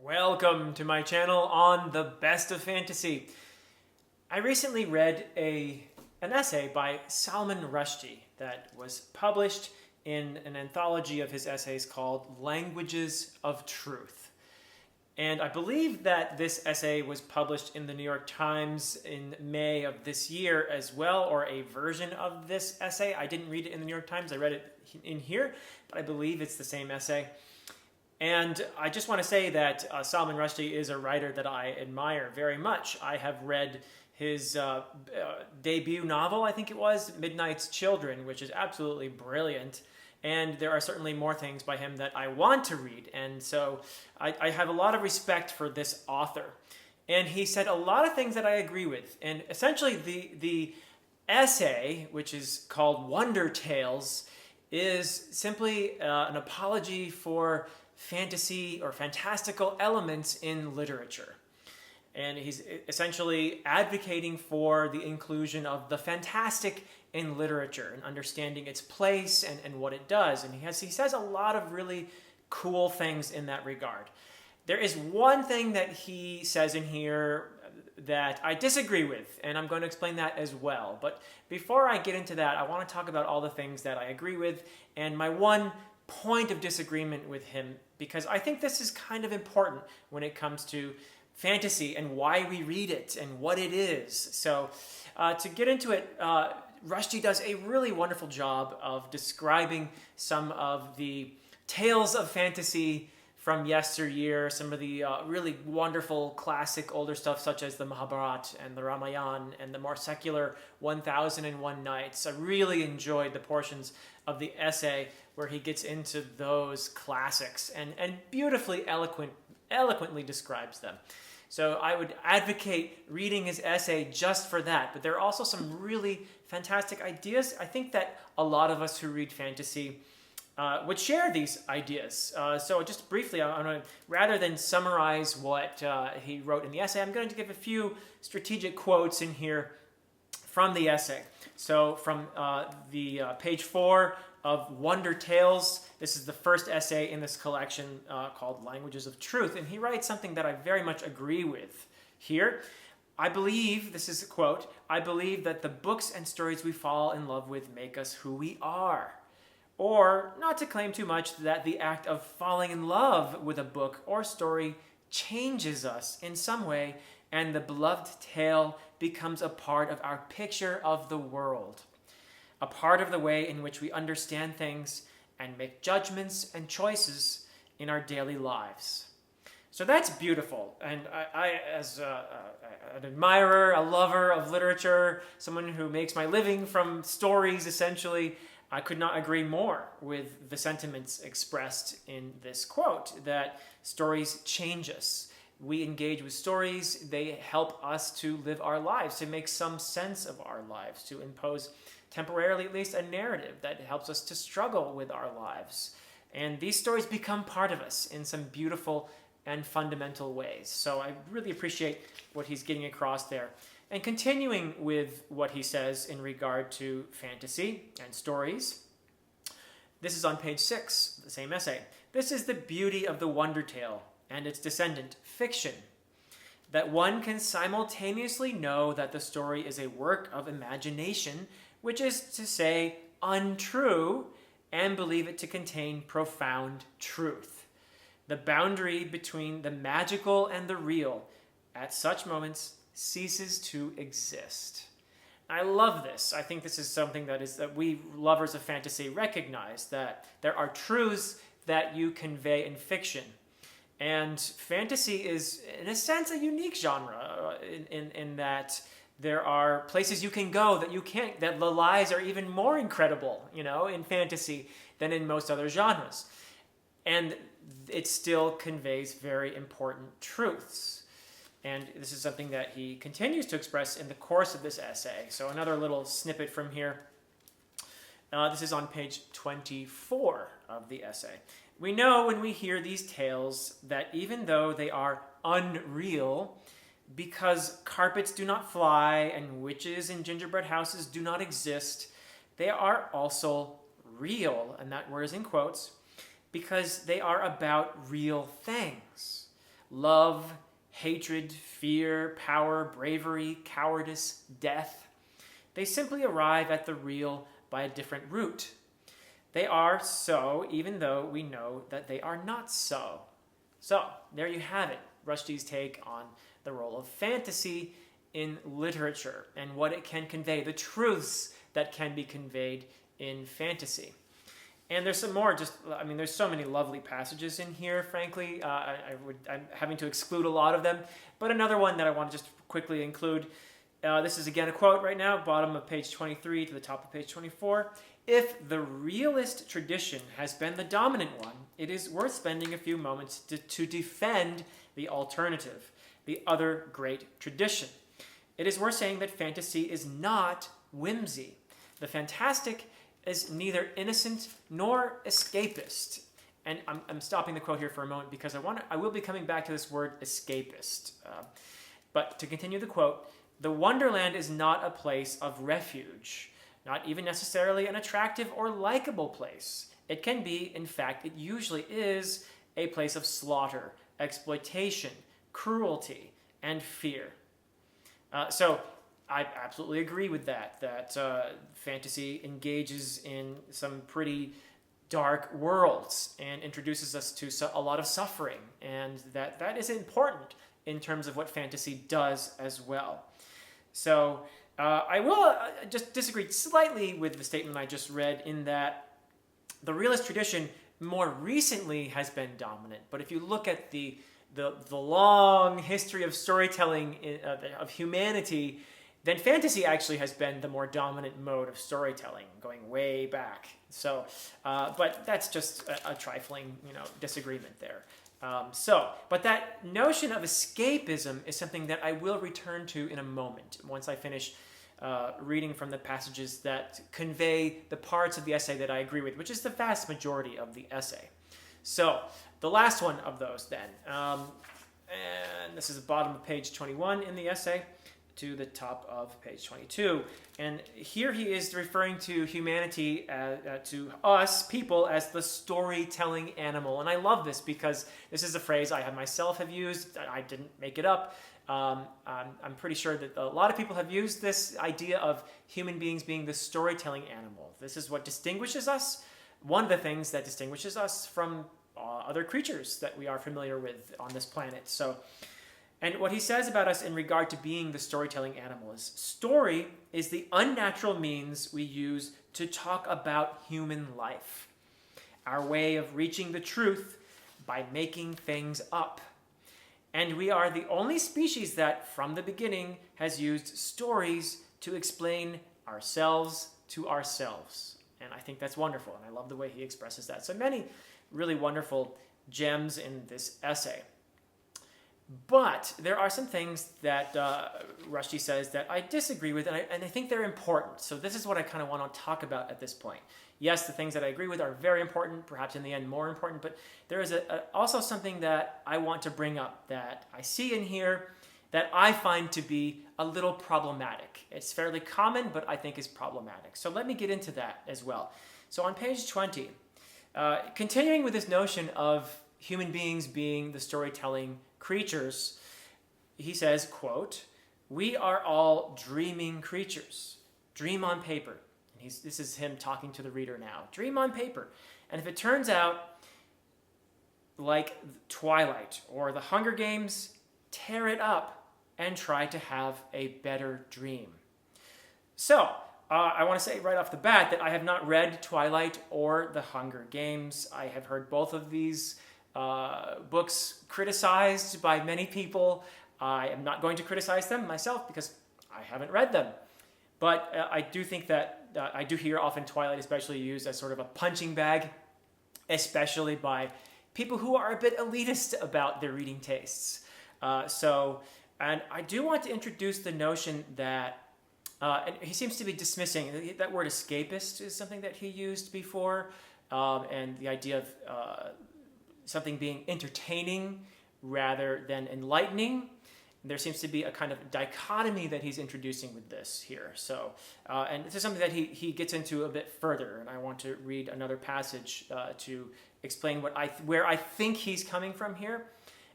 Welcome to my channel on the best of fantasy. I recently read an essay by Salman Rushdie that was published in an anthology of his essays called Languages of Truth. And I believe that this essay was published in the New York Times in May of this year as well, or a version of this essay. I didn't read it in the New York Times, I read it in here, but I believe it's the same essay. And I just want to say that Salman Rushdie is a writer that I admire very much. I have read his debut novel, I think it was, Midnight's Children, which is absolutely brilliant. And there are certainly more things by him that I want to read. And so I have a lot of respect for this author. And he said a lot of things that I agree with. And essentially the essay, which is called Wonder Tales, is simply an apology for fantasy or fantastical elements in literature. And he's essentially advocating for the inclusion of the fantastic in literature and understanding its place and what it does. And he says a lot of really cool things in that regard. There is one thing that he says in here that I disagree with, and I'm going to explain that as well. But before I get into that, I want to talk about all the things that I agree with and my one point of disagreement with him, because I think this is kind of important when it comes to fantasy and why we read it and what it is. So to get into it, Rushdie does a really wonderful job of describing some of the tales of fantasy from yesteryear, some of the really wonderful classic older stuff such as the Mahabharata and the Ramayana and the more secular 1001 Nights. I really enjoyed the portions of the essay where he gets into those classics and beautifully eloquently describes them. So I would advocate reading his essay just for that. But there are also some really fantastic ideas. I think that a lot of us who read fantasy would share these ideas. So just briefly, I'm going to, rather than summarize what he wrote in the essay, I'm going to give a few strategic quotes in here from the essay. So from the page 4 of Wonder Tales, this is the first essay in this collection called Languages of Truth. And he writes something that I very much agree with here. I believe, this is a quote, I believe that the books and stories we fall in love with make us who we are. Or, not to claim too much, that the act of falling in love with a book or story changes us in some way, and the beloved tale becomes a part of our picture of the world, a part of the way in which we understand things and make judgments and choices in our daily lives. So that's beautiful, and I as an admirer, a lover of literature, someone who makes my living from stories essentially, I could not agree more with the sentiments expressed in this quote, that stories change us. We engage with stories, they help us to live our lives, to make some sense of our lives, to impose, temporarily at least, a narrative that helps us to struggle with our lives. And these stories become part of us in some beautiful and fundamental ways. So I really appreciate what he's getting across there. And continuing with what he says in regard to fantasy and stories, this is on page 6, the same essay. This is the beauty of the wonder tale and its descendant, fiction, that one can simultaneously know that the story is a work of imagination, which is to say untrue, and believe it to contain profound truth. The boundary between the magical and the real at such moments ceases to exist. I love this. I think this is something that we lovers of fantasy recognize, that there are truths that you convey in fiction. And fantasy is, in a sense, a unique genre in that there are places you can go that you can't, that the lies are even more incredible, in fantasy than in most other genres. And it still conveys very important truths. And this is something that he continues to express in the course of this essay. So another little snippet from here. This is on page 24 of the essay. We know when we hear these tales that even though they are unreal, because carpets do not fly and witches in gingerbread houses do not exist, they are also real, and that word is in quotes, because they are about real things. love, hatred, fear, power, bravery, cowardice, death. They simply arrive at the real by a different route. They are so, even though we know that they are not so. So, there you have it, Rushdie's take on the role of fantasy in literature and what it can convey, the truths that can be conveyed in fantasy. And there's some more, there's so many lovely passages in here, frankly. I'm having to exclude a lot of them. But another one that I want to just quickly include, this is again a quote right now, bottom of page 23 to the top of page 24. If the realist tradition has been the dominant one, it is worth spending a few moments to defend the alternative, the other great tradition. It is worth saying that fantasy is not whimsy. The fantastic is neither innocent nor escapist. And I'm stopping the quote here for a moment because I will be coming back to this word escapist. But to continue the quote, the Wonderland is not a place of refuge, not even necessarily an attractive or likable place. It can be, in fact, it usually is a place of slaughter, exploitation, cruelty, and fear. So I absolutely agree with that fantasy engages in some pretty dark worlds and introduces us to a lot of suffering, and that is important in terms of what fantasy does as well. So I will just disagree slightly with the statement I just read in that the realist tradition more recently has been dominant, but if you look at the long history of storytelling of humanity, then fantasy actually has been the more dominant mode of storytelling, going way back. So, but that's just a trifling, disagreement there. But that notion of escapism is something that I will return to in a moment once I finish reading from the passages that convey the parts of the essay that I agree with, which is the vast majority of the essay. So, the last one of those then, and this is the bottom of page 21 in the essay to the top of page 22. And here he is referring to humanity, to us people, as the storytelling animal. And I love this because this is a phrase I myself have used. I didn't make it up. I'm pretty sure that a lot of people have used this idea of human beings being the storytelling animal. This is what distinguishes us. One of the things that distinguishes us from other creatures that we are familiar with on this planet. And what he says about us in regard to being the storytelling animal is, story is the unnatural means we use to talk about human life, our way of reaching the truth by making things up. And we are the only species that, from the beginning, has used stories to explain ourselves to ourselves. And I think that's wonderful, and I love the way he expresses that. So many really wonderful gems in this essay. But there are some things that Rushdie says that I disagree with, and I think they're important. So this is what I kind of want to talk about at this point. Yes, the things that I agree with are very important, perhaps in the end more important, but there is also something that I want to bring up that I see in here that I find to be a little problematic. It's fairly common, but I think is problematic. So let me get into that as well. So on page 20, continuing with this notion of human beings being the storytelling creatures, he says, quote, "We are all dreaming creatures. Dream on paper." And this is him talking to the reader now. Dream on paper. And if it turns out like Twilight or the Hunger Games, tear it up and try to have a better dream. So, I want to say right off the bat that I have not read Twilight or the Hunger Games. I have heard both of these books criticized by many people. I am not going to criticize them myself because I haven't read them. But I do think that I do hear often Twilight especially used as sort of a punching bag, especially by people who are a bit elitist about their reading tastes. And I do want to introduce the notion that, and he seems to be dismissing, that word escapist is something that he used before, and the idea of something being entertaining rather than enlightening. There seems to be a kind of dichotomy that he's introducing with this here. So, and this is something that he gets into a bit further, and I want to read another passage to explain where I think he's coming from here.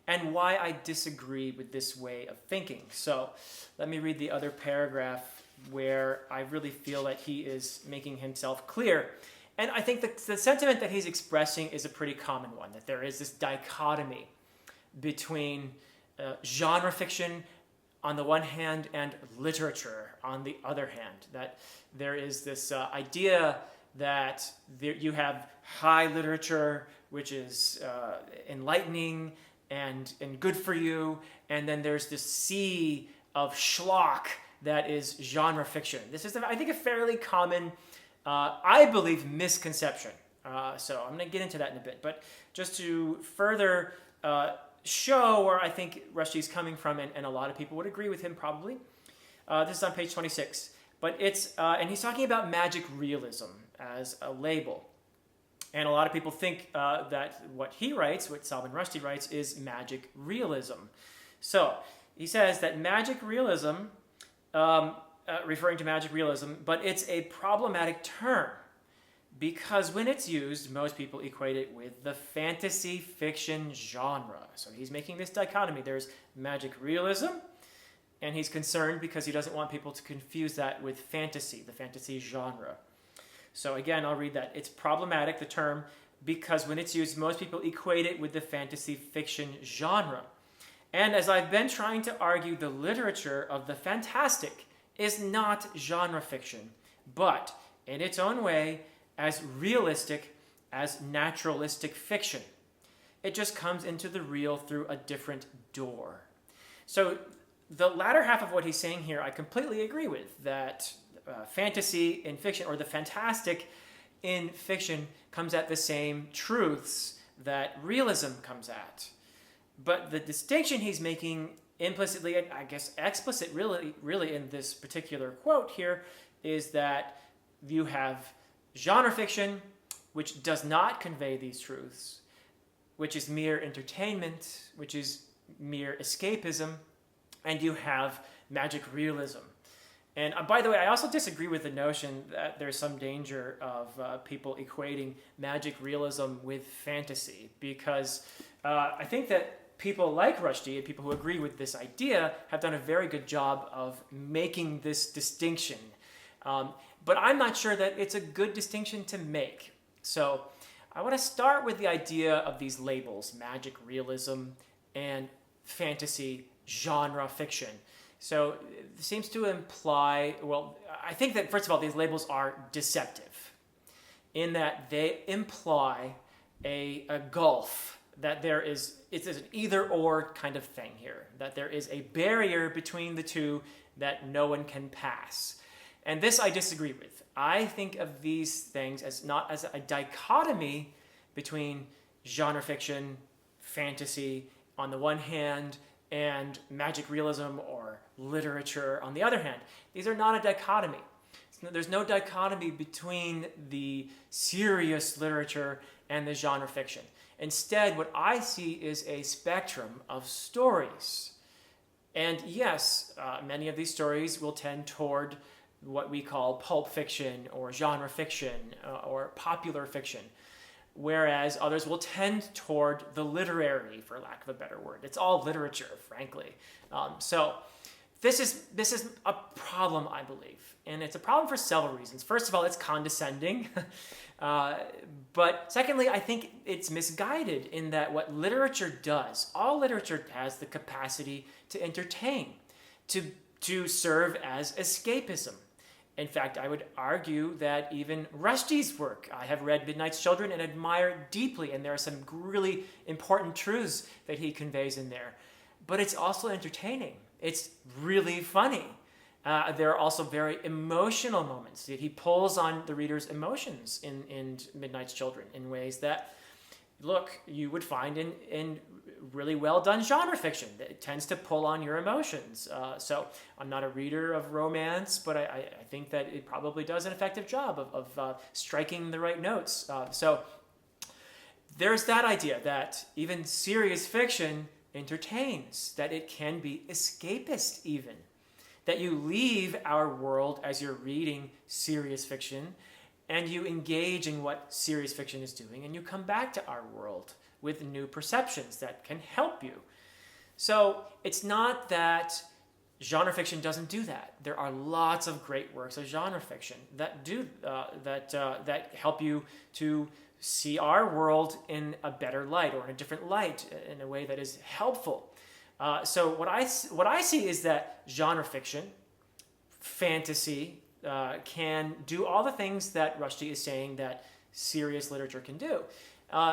and why I disagree with this way of thinking. So let me read the other paragraph where I really feel that he is making himself clear. And I think the sentiment that he's expressing is a pretty common one, that there is this dichotomy between genre fiction on the one hand and literature on the other hand. That there is this idea that you have high literature, which is enlightening and good for you, and then there's this sea of schlock that is genre fiction. This is, I think, a fairly common, I believe, misconception. So I'm going to get into that in a bit. But just to further show where I think Rushdie's coming from, and a lot of people would agree with him probably, this is on page 26. But it's, and he's talking about magic realism as a label. And a lot of people think that what he writes, what Salman Rushdie writes, is magic realism. So he says that magic realism, referring to magic realism, but it's a problematic term because when it's used, most people equate it with the fantasy fiction genre. So he's making this dichotomy. There's magic realism, and he's concerned because he doesn't want people to confuse that with fantasy, the fantasy genre. So again, I'll read that. It's problematic, the term, because when it's used, most people equate it with the fantasy fiction genre. And as I've been trying to argue, the literature of the fantastic is not genre fiction, but in its own way, as realistic as naturalistic fiction. It just comes into the real through a different door. So the latter half of what he's saying here, I completely agree with, that fantasy in fiction, or the fantastic in fiction, comes at the same truths that realism comes at. But the distinction he's making implicitly, and I guess explicit really in this particular quote here, is that you have genre fiction, which does not convey these truths, which is mere entertainment, which is mere escapism, and you have magic realism. And by the way, I also disagree with the notion that there's some danger of people equating magic realism with fantasy, because I think that people like Rushdie and people who agree with this idea have done a very good job of making this distinction. But I'm not sure that it's a good distinction to make. So I want to start with the idea of these labels, magic realism and fantasy genre fiction. So it seems to imply, well, I think that, first of all, these labels are deceptive in that they imply a gulf, that it's an either-or kind of thing here, that there is a barrier between the two that no one can pass. And this I disagree with. I think of these things as not as a dichotomy between genre fiction, fantasy on the one hand, and magic realism or literature on the other hand. These are not a dichotomy. There's no dichotomy between the serious literature and the genre fiction. Instead, what I see is a spectrum of stories. And yes, many of these stories will tend toward what we call pulp fiction or genre fiction or popular fiction, whereas others will tend toward the literary, for lack of a better word. It's all literature, frankly. So this is a problem, I believe, and it's a problem for several reasons. First of all, it's condescending, but secondly, I think it's misguided in that what literature does, all literature has the capacity to entertain, to serve as escapism. In fact, I would argue that even Rushdie's work, I have read Midnight's Children and admire it deeply, and there are some really important truths that he conveys in there. But it's also entertaining. It's really funny. There are also very emotional moments that he pulls on the reader's emotions in Midnight's Children in ways that, look, you would find in really well done genre fiction. It tends to pull on your emotions. So I'm not a reader of romance, but I think that it probably does an effective job of striking the right notes. So there's that idea that even serious fiction entertains, that it can be escapist even, that you leave our world as you're reading serious fiction and you engage in what serious fiction is doing and you come back to our world with new perceptions that can help you. So it's not that genre fiction doesn't do that. There are lots of great works of genre fiction that do that help you to see our world in a better light or in a different light in a way that is helpful. So what I see is that genre fiction, fantasy, can do all the things that Rushdie is saying that serious literature can do.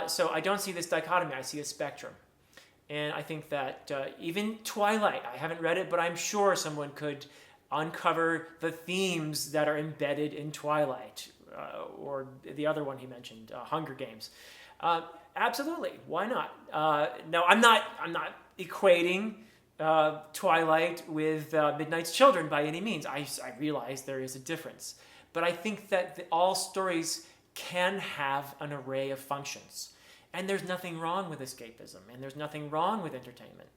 So I don't see this dichotomy. I see a spectrum. And I think that even Twilight, I haven't read it, but I'm sure someone could uncover the themes that are embedded in Twilight, or the other one he mentioned, Hunger Games. Absolutely, why not? No, I'm not equating Twilight with Midnight's Children by any means. I realize there is a difference. But I think that all stories can have an array of functions. And there's nothing wrong with escapism, and there's nothing wrong with entertainment.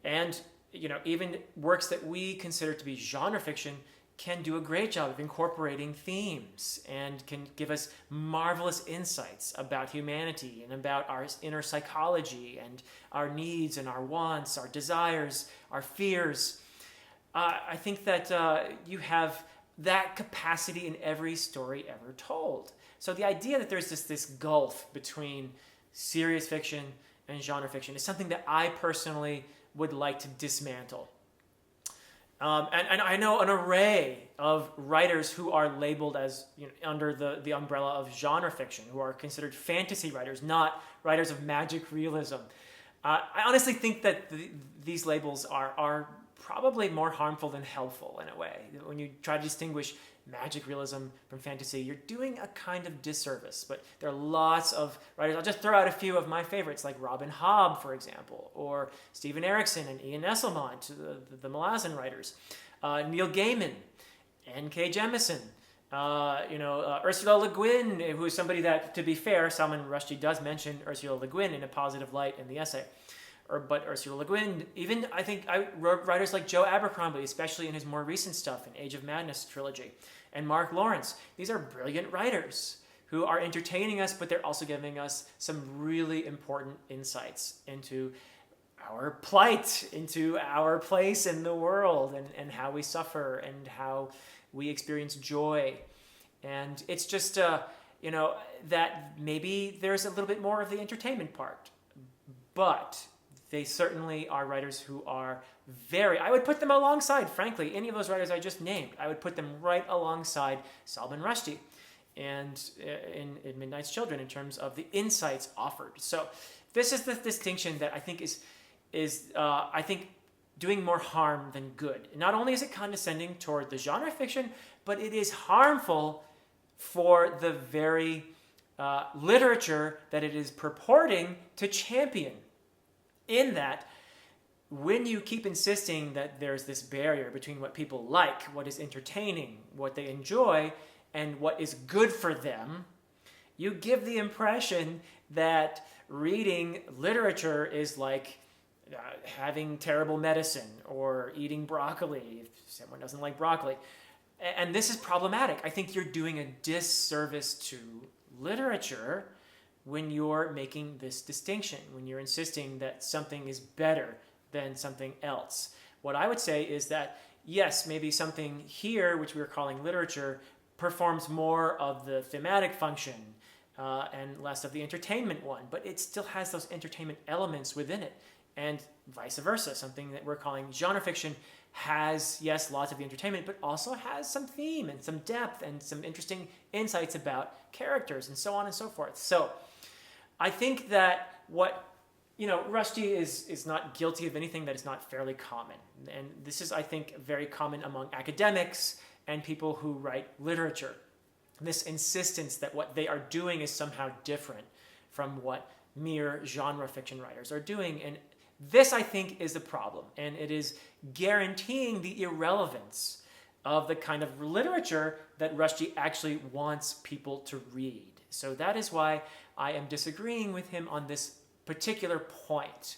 And, even works that we consider to be genre fiction can do a great job of incorporating themes and can give us marvelous insights about humanity and about our inner psychology and our needs and our wants, our desires, our fears. I think that you have that capacity in every story ever told. So the idea that there's this gulf between serious fiction and genre fiction is something that I personally would like to dismantle. And I know an array of writers who are labeled as under the umbrella of genre fiction, who are considered fantasy writers, not writers of magic realism. I honestly think that these labels are probably more harmful than helpful in a way. When you try to distinguish magic realism from fantasy, you're doing a kind of disservice. But there are lots of writers. I'll just throw out a few of my favorites, like Robin Hobb, for example, or Stephen Erikson and Ian Esselmont, the Malazan writers, Neil Gaiman, N.K. Jemisin, Ursula Le Guin, who is somebody that, to be fair, Salman Rushdie does mention Ursula Le Guin in a positive light in the essay. But Ursula Le Guin, even I wrote writers like Joe Abercrombie, especially in his more recent stuff in Age of Madness trilogy, and Mark Lawrence. These are brilliant writers who are entertaining us, but they're also giving us some really important insights into our plight, into our place in the world, and how we suffer and how we experience joy. And it's just, that maybe there's a little bit more of the entertainment part. But they certainly are writers who are I would put them alongside, frankly, any of those writers I just named. I would put them right alongside Salman Rushdie and in Midnight's Children in terms of the insights offered. So this is the distinction that I think is doing more harm than good. Not only is it condescending toward the genre fiction, but it is harmful for the very literature that it is purporting to champion. In that, when you keep insisting that there's this barrier between what people like, what is entertaining, what they enjoy, and what is good for them, you give the impression that reading literature is like having terrible medicine or eating broccoli if someone doesn't like broccoli. And this is problematic. I think you're doing a disservice to literature when you're making this distinction, when you're insisting that something is better than something else. What I would say is that, yes, maybe something here, which we're calling literature, performs more of the thematic function and less of the entertainment one, but it still has those entertainment elements within it, and vice versa. Something that we're calling genre fiction has, yes, lots of the entertainment, but also has some theme and some depth and some interesting insights about characters and so on and so forth. So I think that Rushdie is not guilty of anything that is not fairly common. And this is, I think, very common among academics and people who write literature. This insistence that what they are doing is somehow different from what mere genre fiction writers are doing. And this, I think, is the problem. And it is guaranteeing the irrelevance of the kind of literature that Rushdie actually wants people to read. So that is why I am disagreeing with him on this particular point.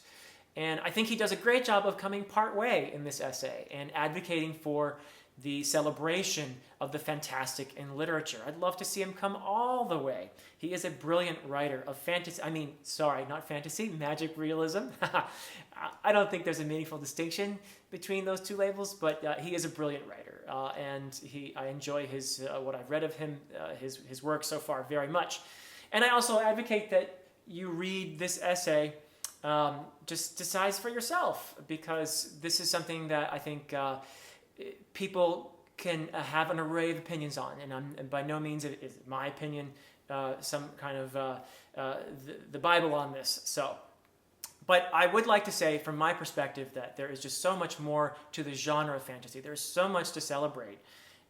And I think he does a great job of coming part way in this essay and advocating for the celebration of the fantastic in literature. I'd love to see him come all the way. He is a brilliant writer of fantasy. Not fantasy, magic realism. I don't think there's a meaningful distinction between those two labels, but he is a brilliant writer, and I enjoy what I've read of him, his work so far very much. And I also advocate that you read this essay. Just decide for yourself, because this is something that I think people can have an array of opinions on, and by no means is my opinion some kind of the Bible on this. But I would like to say, from my perspective, that there is just so much more to the genre of fantasy. There's so much to celebrate,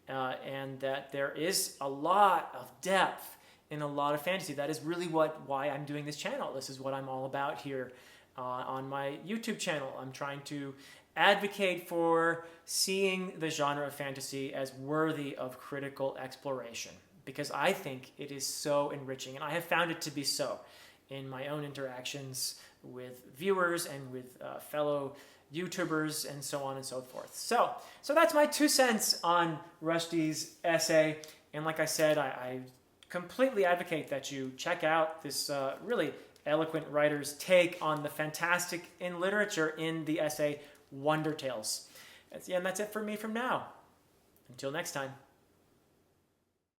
and that there is a lot of depth in a lot of fantasy. That is really why I'm doing this channel. This is what I'm all about here on my YouTube channel. I'm trying to advocate for seeing the genre of fantasy as worthy of critical exploration, because I think it is so enriching, and I have found it to be so in my own interactions with viewers and with fellow YouTubers and so on and so forth. So that's my 2 cents on Rushdie's essay, and like I said, I completely advocate that you check out this really eloquent writer's take on the fantastic in literature in the essay Wonder Tales. And that's it for me from now. Until next time.